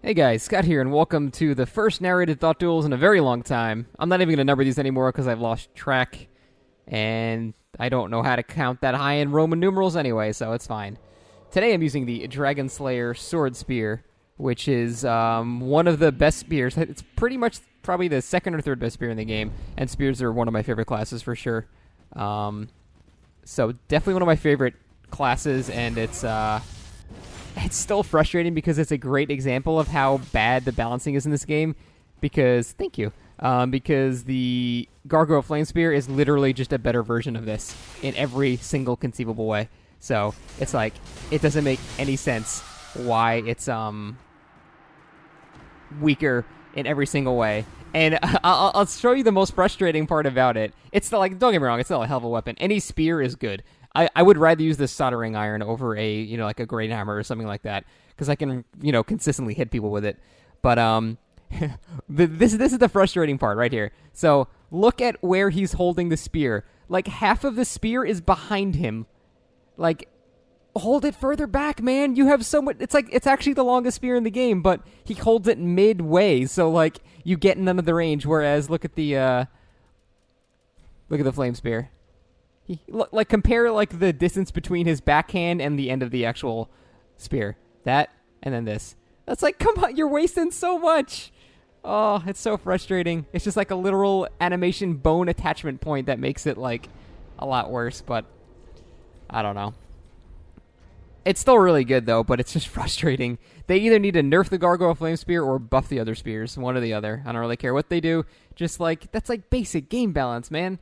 Hey guys, Scott here, and welcome to the first narrated thought duels in a very long time. I'm not even going to number these anymore because I've lost track, and I don't know how to count that high in Roman numerals anyway, so it's fine. Today I'm using the Dragonslayer Sword Spear, which is one of the best spears. It's pretty much probably the second or third best spear in the game, and spears are one of my favorite classes for sure. So definitely one of my favorite classes, and it's still frustrating because it's a great example of how bad the balancing is in this game. Because, thank you. Because the Gargoyle Flame Spear is literally just a better version of this in every single conceivable way. So, it's like, it doesn't make any sense why it's weaker in every single way. And I'll show you the most frustrating part about it. It's still, like, don't get me wrong, it's still a hell of a weapon. Any spear is good. I would rather use this soldering iron over like a great hammer or something like that, because I can, consistently hit people with it. But this is the frustrating part right here. So look at where he's holding the spear. Like, half of the spear is behind him. Like, hold it further back, man. You have so much. It's like, it's actually the longest spear in the game, but he holds it midway, so like you get none of the range. Whereas look at the flame spear. Like, compare like the distance between his backhand and the end of the actual spear. That, and then this. That's like, come on, you're wasting so much. Oh, it's so frustrating. It's just like a literal animation bone attachment point that makes it like a lot worse, but I don't know. It's still really good though, but it's just frustrating. They either need to nerf the Gargoyle Flame Spear or buff the other spears, one or the other. I don't really care what they do. Just like, that's like basic game balance, man.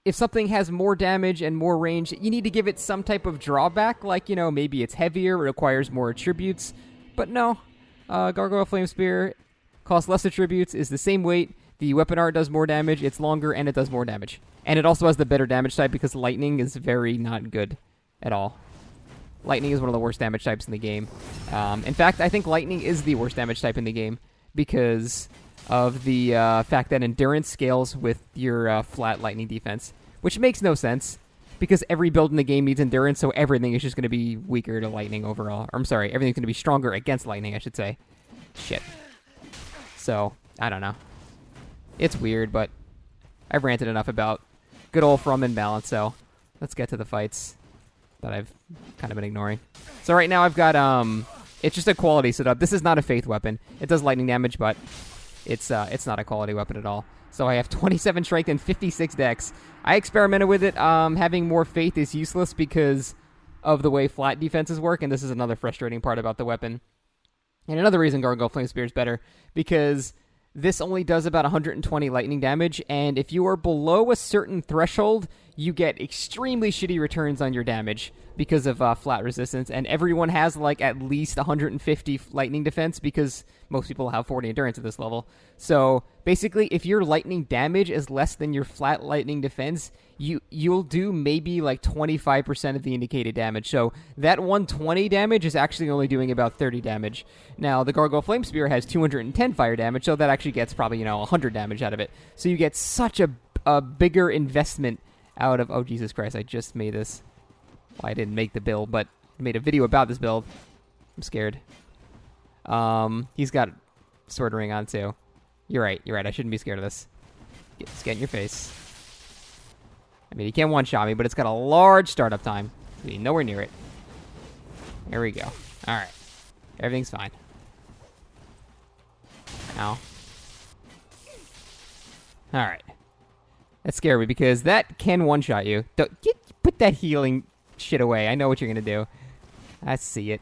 If something has more damage and more range, you need to give it some type of drawback, like, maybe it's heavier, requires more attributes. But no, Gargoyle Flame Spear costs less attributes, is the same weight, the weapon art does more damage, it's longer, and it does more damage. And it also has the better damage type because lightning is very not good at all. Lightning is one of the worst damage types in the game. In fact, I think lightning is the worst damage type in the game because of the fact that endurance scales with your flat lightning defense, which makes no sense because every build in the game needs endurance, so everything is just going to be weaker to lightning overall. Or, I'm sorry, everything's going to be stronger against lightning, I should say. Shit. So, I don't know. It's weird, but I've ranted enough about good old from imbalance, so let's get to the fights that I've kind of been ignoring. So right now I've got, it's just a quality setup. This is not a faith weapon. It does lightning damage, but it's not a quality weapon at all. So I have 27 strength and 56 dex. I experimented with it. Having more faith is useless because of the way flat defenses work, and this is another frustrating part about the weapon. And another reason Gargoyle Flame Spear is better, because this only does about 120 lightning damage, and if you are below a certain threshold, you get extremely shitty returns on your damage because of flat resistance, and everyone has like at least 150 lightning defense because most people have 40 endurance at this level. So basically, if your lightning damage is less than your flat lightning defense, you'll do maybe like 25% of the indicated damage. So that 120 damage is actually only doing about 30 damage. Now, the Gargoyle Flame Spear has 210 fire damage, so that actually gets probably, 100 damage out of it. So you get such a bigger investment out of... Oh, Jesus Christ, I just made this. Well, I didn't make the build, but I made a video about this build. I'm scared. He's got Sword Ring on, too. You're right, I shouldn't be scared of this. Just get in your face. I mean, he can't one-shot me, but it's got a large startup time. Nowhere near it. There we go. Alright. Everything's fine. Ow. Alright. That scared me because that can one-shot you. Put that healing shit away. I know what you're going to do. I see it.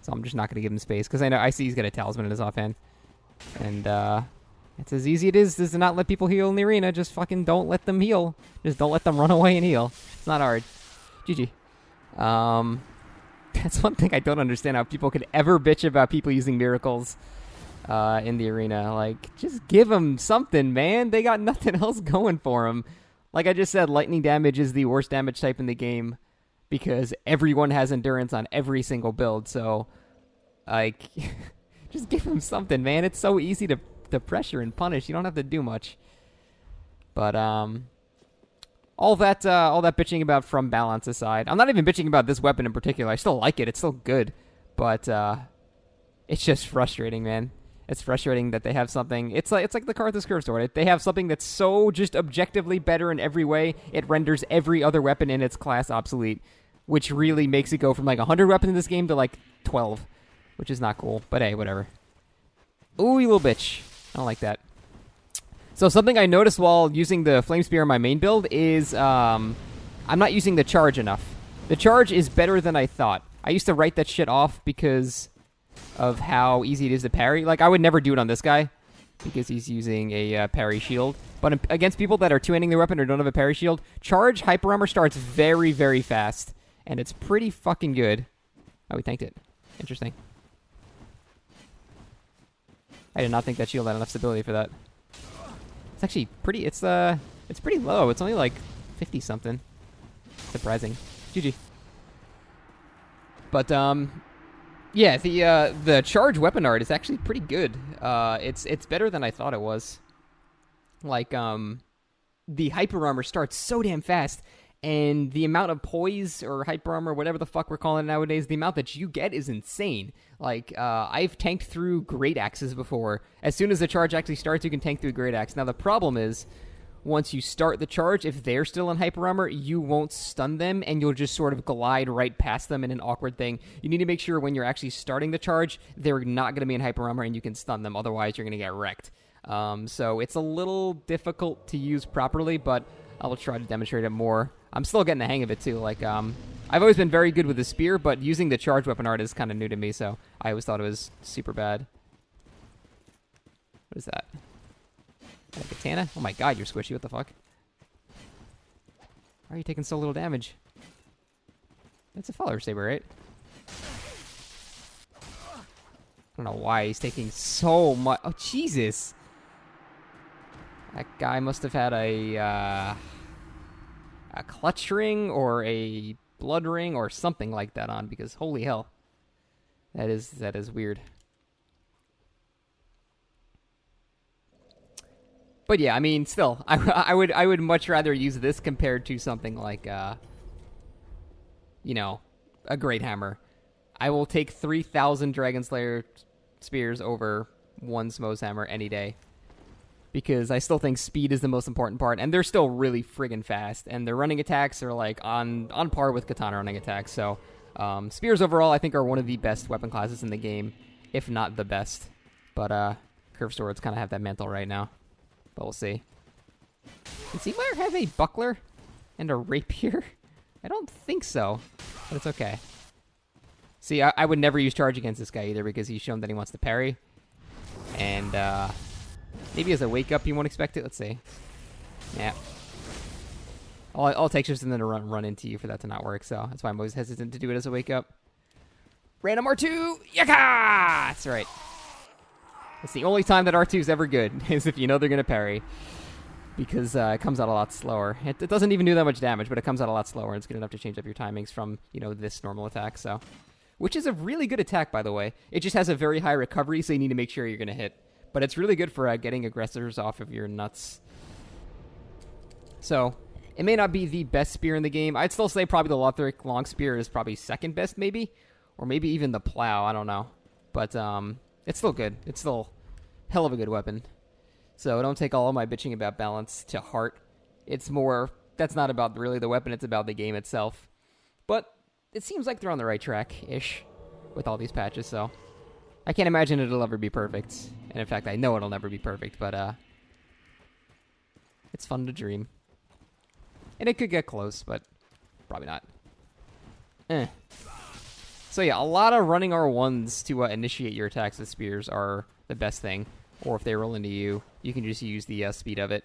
So I'm just not going to give him space because I see he's got a talisman in his offhand. And it's as easy it is to not let people heal in the arena. Just fucking don't let them heal. Just don't let them run away and heal. It's not hard. GG. That's one thing I don't understand, how people could ever bitch about people using miracles in the arena. Like, just give them something, man. They got nothing else going for them. Like I just said, lightning damage is the worst damage type in the game because everyone has endurance on every single build. So, like, just give them something, man. It's so easy to pressure and punish. You don't have to do much. But, All that bitching about from balance aside, I'm not even bitching about this weapon in particular. I still like it. It's still good, but it's just frustrating, man. It's frustrating that they have something. It's like the Karthus Curve Sword. They have something that's so just objectively better in every way. It renders every other weapon in its class obsolete, which really makes it go from like 100 weapons in this game to like 12, which is not cool. But hey, whatever. Ooh, you little bitch. I don't like that. So something I noticed while using the Flame Spear in my main build is I'm not using the charge enough. The charge is better than I thought. I used to write that shit off because of how easy it is to parry. Like, I would never do it on this guy because he's using a parry shield. But against people that are two-handing their weapon or don't have a parry shield, charge Hyper Armor starts very, very fast. And it's pretty fucking good. Oh, we tanked it. Interesting. I did not think that shield had enough stability for that. It's actually pretty, it's pretty low. It's only like 50 something. Surprising. GG. But yeah, the charge weapon art is actually pretty good. It's better than I thought it was. Like the hyper armor starts so damn fast, and the amount of poise or hyper armor, whatever the fuck we're calling it nowadays, the amount that you get is insane. Like, I've tanked through great axes before. As soon as the charge actually starts, you can tank through a great axe. Now, the problem is, once you start the charge, if they're still in hyper armor, you won't stun them, and you'll just sort of glide right past them in an awkward thing. You need to make sure when you're actually starting the charge, they're not going to be in hyper armor, and you can stun them. Otherwise, you're going to get wrecked. So it's a little difficult to use properly, but I'll try to demonstrate it more. I'm still getting the hang of it, too. Like, I've always been very good with the spear, but using the charge weapon art is kind of new to me, so I always thought it was super bad. What is that? A katana? Oh my god, you're squishy. What the fuck? Why are you taking so little damage? That's a follower saber, right? I don't know why he's taking so much. Oh, Jesus! That guy must have had a clutch ring or a blood ring or something like that on, because holy hell. That is weird. But yeah, I mean, still, I would much rather use this compared to something like, you know, a Great Hammer. I will take 3,000 Dragonslayer spears over one Smo's Hammer any day. Because I still think speed is the most important part, and they're still really friggin' fast, and their running attacks are like on par with katana running attacks. So spears overall, I think, are one of the best weapon classes in the game, if not the best. But curved swords kind of have that mantle right now. But we'll see. Does Sigmar have a buckler and a rapier? I don't think so, but it's okay. See, I would never use charge against this guy either, because he's shown that he wants to parry. And maybe as a wake-up you won't expect it. Let's see. Yeah. All it takes is them to run into you for that to not work, so that's why I'm always hesitant to do it as a wake-up. Random R2! Yaka! That's right. It's the only time that R2 is ever good, is if you know they're going to parry. Because it comes out a lot slower. It doesn't even do that much damage, but it comes out a lot slower, and it's good enough to change up your timings from, you know, this normal attack, so. Which is a really good attack, by the way. It just has a very high recovery, so you need to make sure you're going to hit. But it's really good for getting aggressors off of your nuts. So, it may not be the best spear in the game. I'd still say probably the Lothric Long Spear is probably second best, maybe? Or maybe even the Plow, I don't know. But, it's still good. It's still hell of a good weapon. So don't take all of my bitching about balance to heart. It's more, that's not about really the weapon, it's about the game itself. But it seems like they're on the right track-ish with all these patches, so I can't imagine it'll ever be perfect. And in fact, I know it'll never be perfect, but it's fun to dream. And it could get close, but probably not. So yeah, a lot of running R1s to initiate your attacks with spears are the best thing. Or if they roll into you, you can just use the speed of it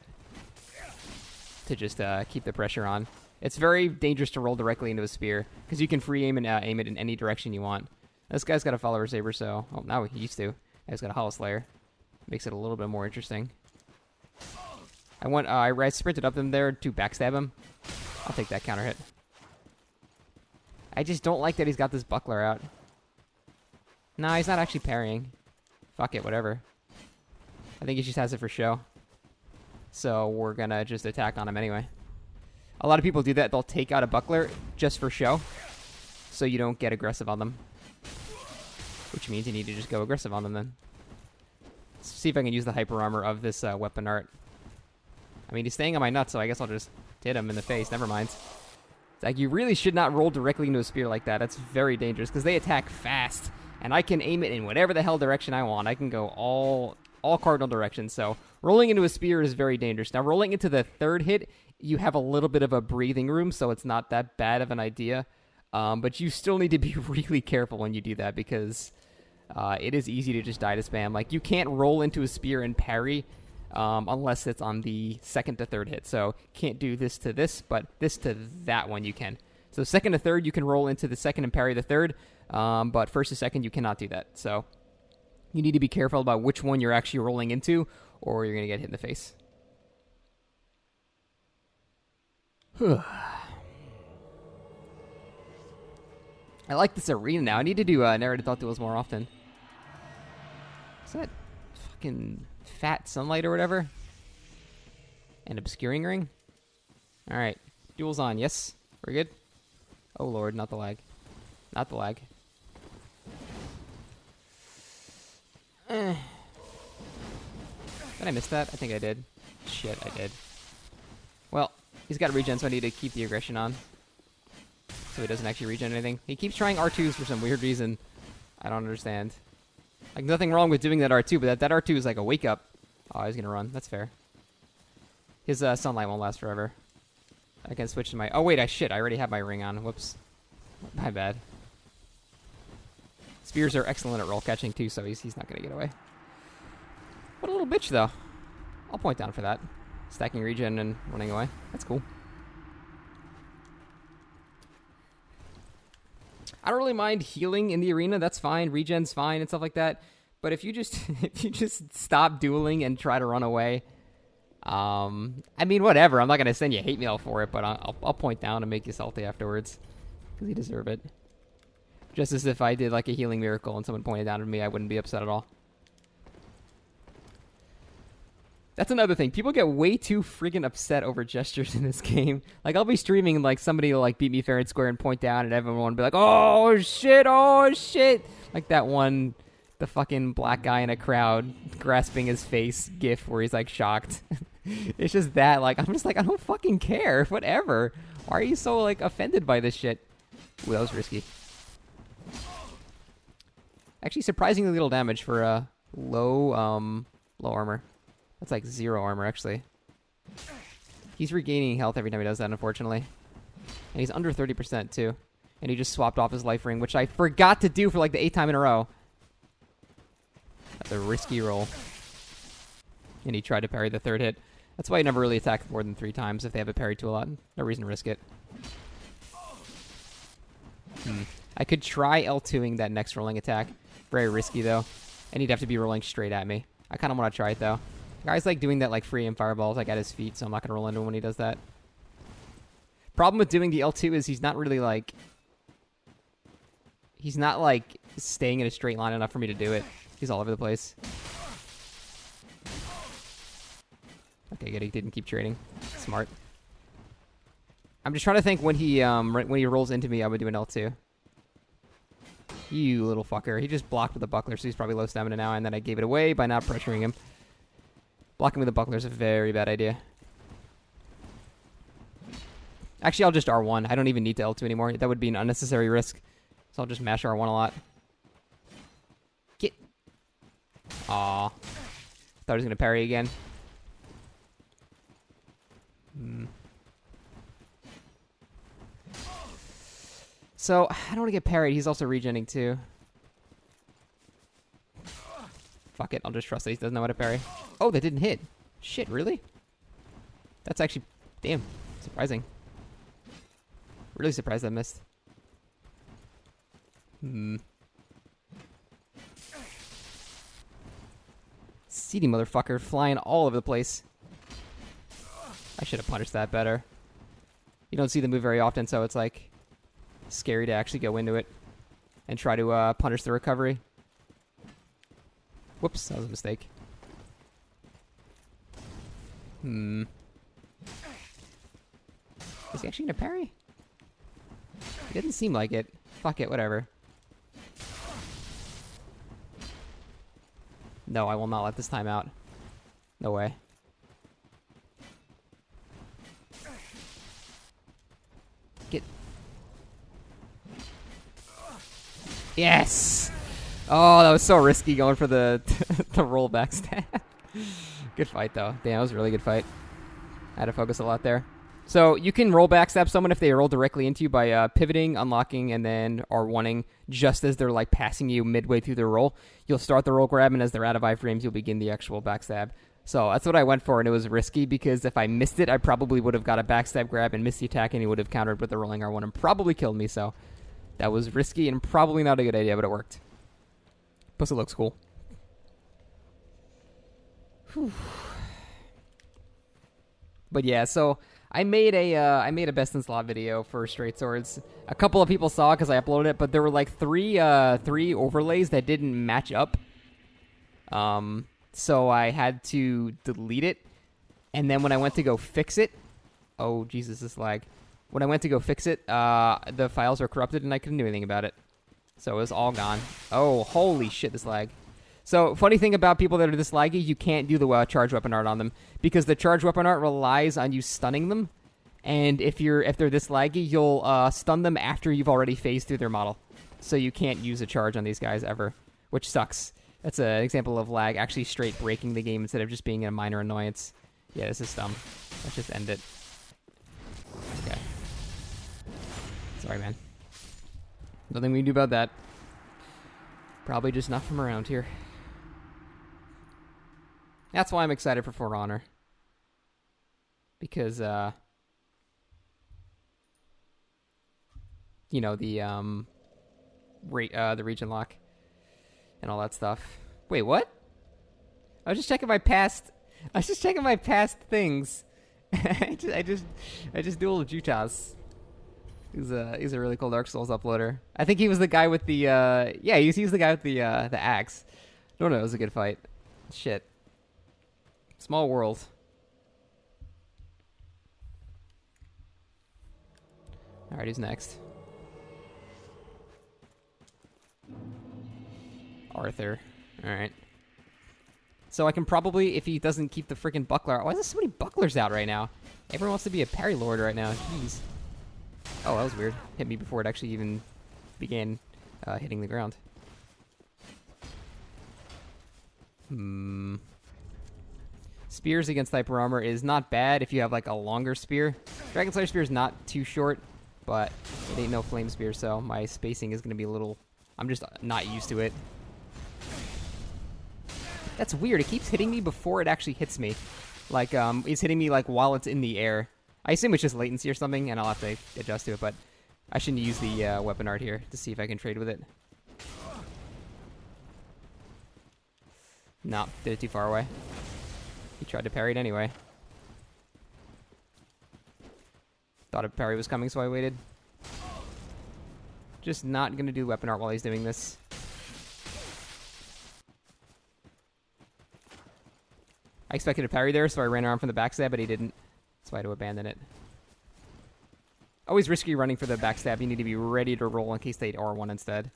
to just keep the pressure on. It's very dangerous to roll directly into a spear, because you can free aim and aim it in any direction you want. This guy's got a follower saber, so... Oh, now he used to. He's got a Hollow Slayer. Makes it a little bit more interesting. I sprinted up them there to backstab him. I'll take that counter hit. I just don't like that he's got this buckler out. No, he's not actually parrying. Fuck it, whatever. I think he just has it for show. So we're gonna just attack on him anyway. A lot of people do that. They'll take out a buckler just for show, so you don't get aggressive on them. Which means you need to just go aggressive on them then. Let's see if I can use the hyper armor of this weapon art. I mean, he's staying on my nuts, so I guess I'll just hit him in the face. Never mind. It's like, you really should not roll directly into a spear like that. That's very dangerous, because they attack fast. And I can aim it in whatever the hell direction I want. I can go all cardinal directions. So rolling into a spear is very dangerous. Now, rolling into the third hit, you have a little bit of a breathing room, so it's not that bad of an idea. But you still need to be really careful when you do that, because it is easy to just die to spam. Like, you can't roll into a spear and parry unless it's on the second to third hit. So can't do this to this, but this to that one you can. So second to third, you can roll into the second and parry the third, but first to second, you cannot do that. So you need to be careful about which one you're actually rolling into, or you're going to get hit in the face. I like this arena now. I need to do Narrated Thought Duels more often. Is that fucking fat sunlight or whatever? An obscuring ring? Alright. Duels on. Yes? We're good? Oh lord, not the lag. Not the lag. Did I miss that? I think I did. Shit, I did. Well, he's got regen, so I need to keep the aggression on. So he doesn't actually regen anything. He keeps trying R2s for some weird reason. I don't understand. Like, nothing wrong with doing that R2, but that R2 is like a wake-up. Oh, he's gonna run. That's fair. His sunlight won't last forever. I can switch to my... Oh, wait, shit. I already have my ring on. Whoops. My bad. Spears are excellent at roll catching, too, so he's not gonna get away. What a little bitch, though. I'll point down for that. Stacking regen and running away. That's cool. I don't really mind healing in the arena. That's fine. Regen's fine and stuff like that. But if you just stop dueling and try to run away, I mean, whatever. I'm not gonna send you hate mail for it, but I'll point down and make you salty afterwards, because you deserve it. Just as if I did like a healing miracle and someone pointed down at me, I wouldn't be upset at all. That's another thing. People get way too friggin' upset over gestures in this game. Like, I'll be streaming and, like, somebody will, like, beat me fair and square and point down, and everyone will be like, oh, shit, oh, shit. Like that one, the fucking black guy in a crowd grasping his face gif where he's, like, shocked. It's just that, like, I'm just like, I don't fucking care. Whatever. Why are you so, like, offended by this shit? Ooh, that was risky. Actually, surprisingly little damage for, low armor. That's like 0 armor, actually. He's regaining health every time he does that, unfortunately. And he's under 30%, too. And he just swapped off his life ring, which I forgot to do for like the 8th time in a row. That's a risky roll. And he tried to parry the third hit. That's why he never really attacks more than 3 times if they have a parry tool on. No reason to risk it. I could try L2ing that next rolling attack. Very risky, though. And he'd have to be rolling straight at me. I kind of want to try it, though. Guy's like doing that like free aim fireballs like at his feet, so I'm not gonna roll into him when he does that. Problem with doing the L2 is he's not really like... He's not like staying in a straight line enough for me to do it. He's all over the place. Okay, good. He didn't keep trading. Smart. I'm just trying to think when he rolls into me, I would do an L2. You little fucker. He just blocked with a buckler, so he's probably low stamina now, and then I gave it away by not pressuring him. Blocking with a buckler is a very bad idea. Actually, I'll just R1. I don't even need to L2 anymore. That would be an unnecessary risk. So I'll just mash R1 a lot. Get. Aw. Thought he was going to parry again. So, I don't want to get parried. He's also regenning too. Fuck it. I'll just trust that he doesn't know how to parry. Oh, that didn't hit. Shit, really? That's actually... Damn. Surprising. Really surprised that missed. Seedy motherfucker flying all over the place. I should have punished that better. You don't see the move very often, so it's like... scary to actually go into it and try to punish the recovery. Whoops, that was a mistake. This Is he actually gonna parry? It didn't seem like it. Fuck it, whatever. No, I will not let this time out. No way. Get... Yes! Oh, that was so risky going for the the rollback stab. Good fight, though. Damn, that was a really good fight. I had to focus a lot there. So you can roll backstab someone if they roll directly into you by pivoting, unlocking, and then R1ing just as they're like passing you midway through their roll. You'll start the roll grab, and as they're out of iframes, you'll begin the actual backstab. So that's what I went for, and it was risky because if I missed it, I probably would have got a backstab grab and missed the attack, and he would have countered with the rolling R1 and probably killed me. So that was risky and probably not a good idea, but it worked. Plus, it looks cool. Whew. But yeah, so I made a best in slot video for straight swords. A couple of people saw it because I uploaded it, but there were like three overlays that didn't match up. So I had to delete it, and then when I went to go fix it, oh Jesus, this lag. When I went to go fix it, the files were corrupted and I couldn't do anything about it. So it was all gone. Oh, holy shit, this lag. So, funny thing about people that are this laggy, you can't do the charge weapon art on them because the charge weapon art relies on you stunning them, and if they're this laggy, you'll stun them after you've already phased through their model. So you can't use a charge on these guys ever, which sucks. That's an example of lag actually straight breaking the game instead of just being a minor annoyance. Yeah, this is dumb. Let's just end it. Okay. Sorry, man. Nothing we can do about that. Probably just not from around here. That's why I'm excited for For Honor. Because, you know, the region lock and all that stuff. Wait, what? I was just checking my past things. I just dueled Jutas. He's a really cool Dark Souls uploader. I think he was the guy with the he's the guy with the axe. No, it was a good fight. Shit. Small world. Alright, who's next? Arthur. Alright. So I can probably, if he doesn't keep the freaking buckler... Why is there so many bucklers out right now? Everyone wants to be a parry lord right now. Jeez. Oh, that was weird. Hit me before it actually even began hitting the ground. Spears against hyper armor is not bad if you have like a longer spear. Dragonslayer spear is not too short, but it ain't no flame spear, so my spacing is going to be a little... I'm just not used to it. That's weird. It keeps hitting me before it actually hits me. Like, it's hitting me like while it's in the air. I assume it's just latency or something, and I'll have to adjust to it, but I shouldn't use the weapon art here to see if I can trade with it. No, did it too far away. He tried to parry it anyway. Thought a parry was coming, so I waited. Just not going to do weapon art while he's doing this. I expected a parry there, so I ran around from the backstab, but he didn't. So I had to abandon it. Always risky running for the backstab. You need to be ready to roll in case they R1 instead.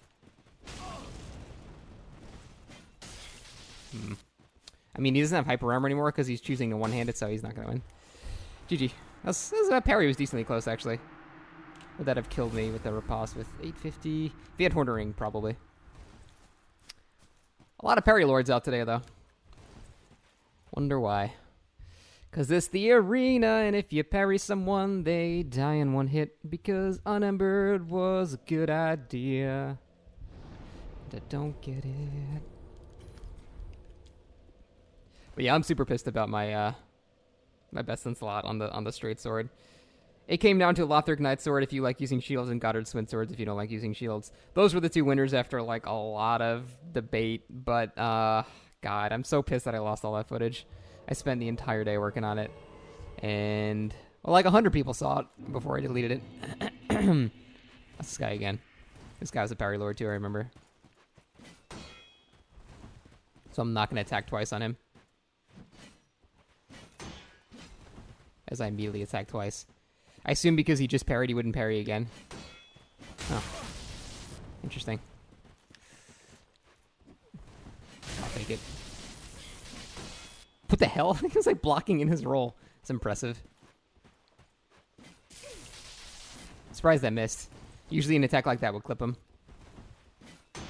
I mean, he doesn't have hyper armor anymore because he's choosing to one-handed, so he's not going to win. GG. That parry was decently close, actually. Would that have killed me with the riposte with 850? If he had Horn Ring, probably. A lot of parry lords out today, though. Wonder why. Because it's the arena, and if you parry someone, they die in one hit. Because Unembered was a good idea. And I don't get it. But yeah, I'm super pissed about my my best in slot on the straight sword. It came down to Lothric Knight Sword if you like using shields, and Goddard Swin Swords if you don't like using shields. Those were the two winners after like a lot of debate. But God, I'm so pissed that I lost all that footage. I spent the entire day working on it, and well, like 100 people saw it before I deleted it. That's this guy again. This guy was a parry lord too, I remember. So I'm not going to attack twice on him. As I immediately attack twice. I assume because he just parried, he wouldn't parry again. Oh. Interesting. I'll take it. What the hell? He was like blocking in his roll. It's impressive. Surprised I missed. Usually an attack like that would clip him.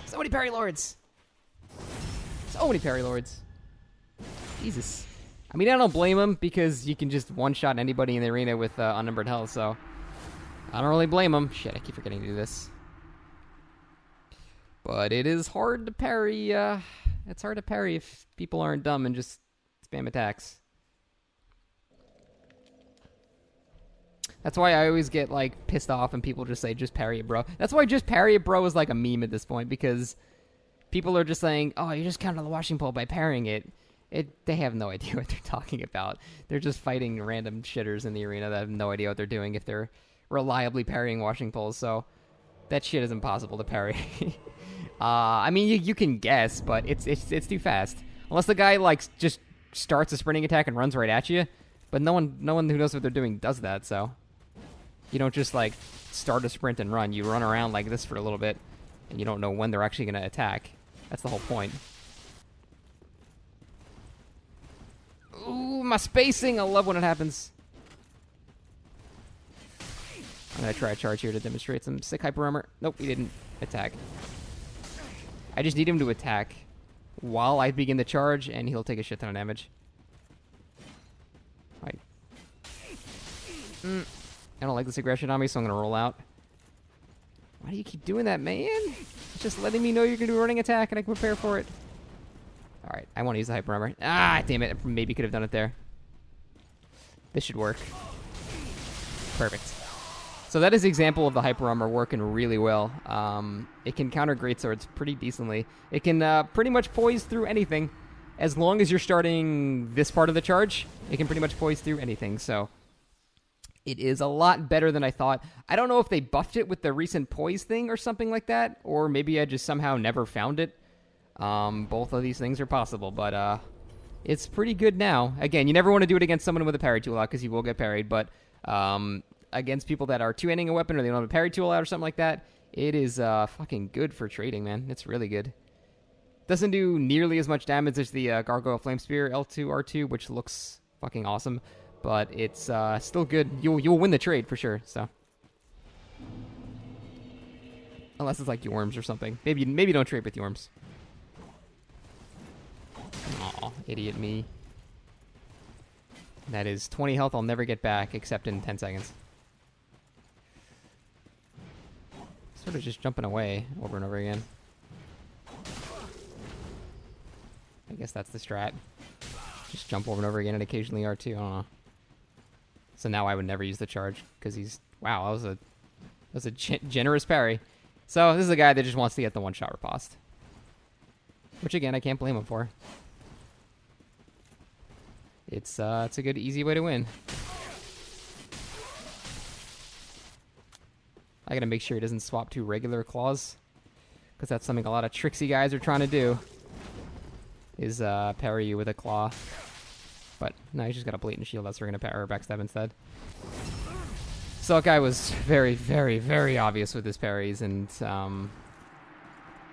So many parry lords! So many parry lords. Jesus. I mean, I don't blame him because you can just one-shot anybody in the arena with unnumbered health, so I don't really blame him. Shit, I keep forgetting to do this. But it is hard to parry. It's hard to parry if people aren't dumb and just spam attacks. That's why I always get like pissed off when people just say, just parry it, bro. That's why just parry it, bro is like a meme at this point, because people are just saying, oh, you just counter the washing pole by parrying it. They have no idea what they're talking about. They're just fighting random shitters in the arena that have no idea what they're doing if they're reliably parrying washing poles, so that shit is impossible to parry. I mean, you can guess, but it's too fast. Unless the guy like just starts a sprinting attack and runs right at you, but no one who knows what they're doing does that, so you don't just like start a sprint and run. You run around like this for a little bit, and you don't know when they're actually going to attack. That's the whole point. Ooh, my spacing! I love when it happens. I'm going to try a charge here to demonstrate some sick hyper armor. Nope, he didn't attack. I just need him to attack while I begin the charge, and he'll take a shit ton of damage. Right. I don't like this aggression on me, so I'm going to roll out. Why do you keep doing that, man? It's just letting me know you're going to do a running attack, and I can prepare for it. Alright, I want to use the hyper armor. Ah, damn it. I maybe could have done it there. This should work. Perfect. So that is an example of the hyper armor working really well. It can counter greatswords pretty decently. It can pretty much poise through anything. As long as you're starting this part of the charge, it can pretty much poise through anything. So it is a lot better than I thought. I don't know if they buffed it with the recent poise thing or something like that, or maybe I just somehow never found it. Both of these things are possible, but it's pretty good now. Again, you never want to do it against someone with a parry tool out because you will get parried, but against people that are two-handing a weapon or they don't have a parry tool out or something like that, it is fucking good for trading, man. It's really good. Doesn't do nearly as much damage as the Gargoyle Flame Spear L2 R2, which looks fucking awesome, but it's still good. You'll win the trade for sure. So unless it's like Yorms or something, maybe don't trade with Yorms. Aw, idiot me. That is 20 health I'll never get back except in 10 seconds. Sort of just jumping away over and over again. I guess that's the strat. Just jump over and over again and occasionally R2. I don't know. So now I would never use the charge because he's... Wow, that was a generous parry. So this is a guy that just wants to get the one-shot riposte. Which again, I can't blame him for. It's a good, easy way to win. I gotta make sure he doesn't swap to regular claws, because that's something a lot of tricksy guys are trying to do, is parry you with a claw. But no, he's just got a blatant shield, that's we're gonna parry or backstab instead. So that guy was very, very, very obvious with his parries, and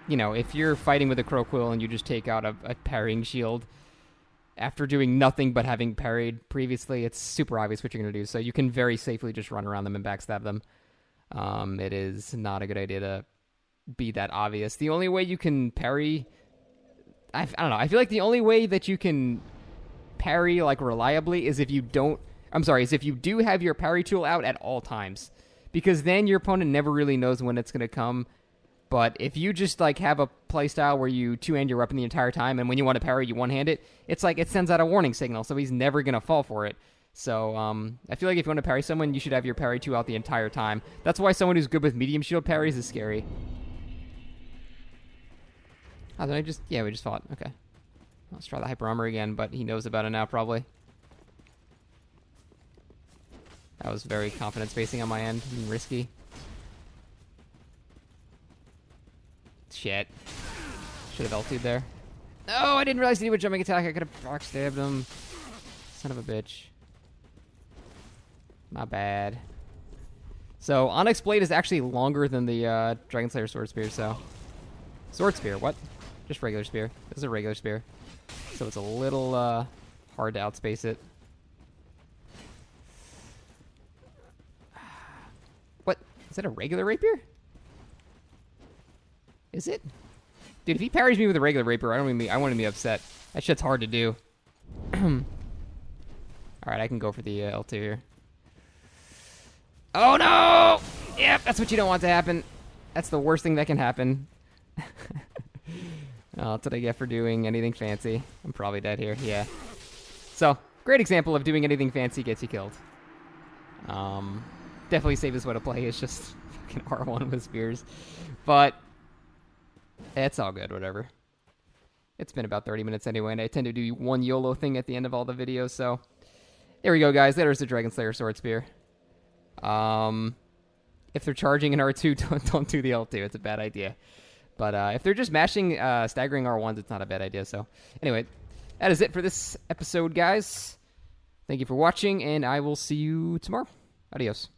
you know, if you're fighting with a Crow Quill and you just take out a parrying shield after doing nothing but having parried previously, it's super obvious what you're going to do. So you can very safely just run around them and backstab them. It is not a good idea to be that obvious. The only way you can parry... I don't know. I feel like the only way that you can parry like reliably is if you don't... is if you do have your parry tool out at all times. Because then your opponent never really knows when it's going to come. But if you just like have a playstyle where you two-hand your weapon the entire time, and when you want to parry, you one-hand it, it's like it sends out a warning signal, so he's never going to fall for it. So I feel like if you want to parry someone, you should have your parry tool out the entire time. That's why someone who's good with medium shield parries is scary. Oh, then yeah, we just fought. Okay. Let's try the hyper armor again, but he knows about it now, probably. That was very confident spacing on my end and risky. Shit. Should have L2'd there. Oh, I didn't realize he did a jumping attack. I could have backstabbed him. Son of a bitch. My bad. So Onyx Blade is actually longer than the Dragonslayer Sword Spear, so... Sword Spear, what? Just regular spear. This is a regular spear. So it's a little hard to outspace it. What? Is that a regular rapier? Is it? Dude, if he parries me with a regular rapier, I wouldn't be upset. That shit's hard to do. Alright, I can go for the L2 here. Oh no! Yep, that's what you don't want to happen. That's the worst thing that can happen. Oh, that's what I get for doing anything fancy. I'm probably dead here, yeah. So, great example of doing anything fancy gets you killed. Definitely safest way to play is just fucking R1 with spears. But, it's all good, whatever. It's been about 30 minutes anyway, and I tend to do one YOLO thing at the end of all the videos, so... There we go, guys. There's the Dragonslayer Sword Spear. If they're charging an R2, don't do the L2. It's a bad idea. But if they're just mashing, staggering R1s, it's not a bad idea. So anyway, that is it for this episode, guys. Thank you for watching, and I will see you tomorrow. Adios.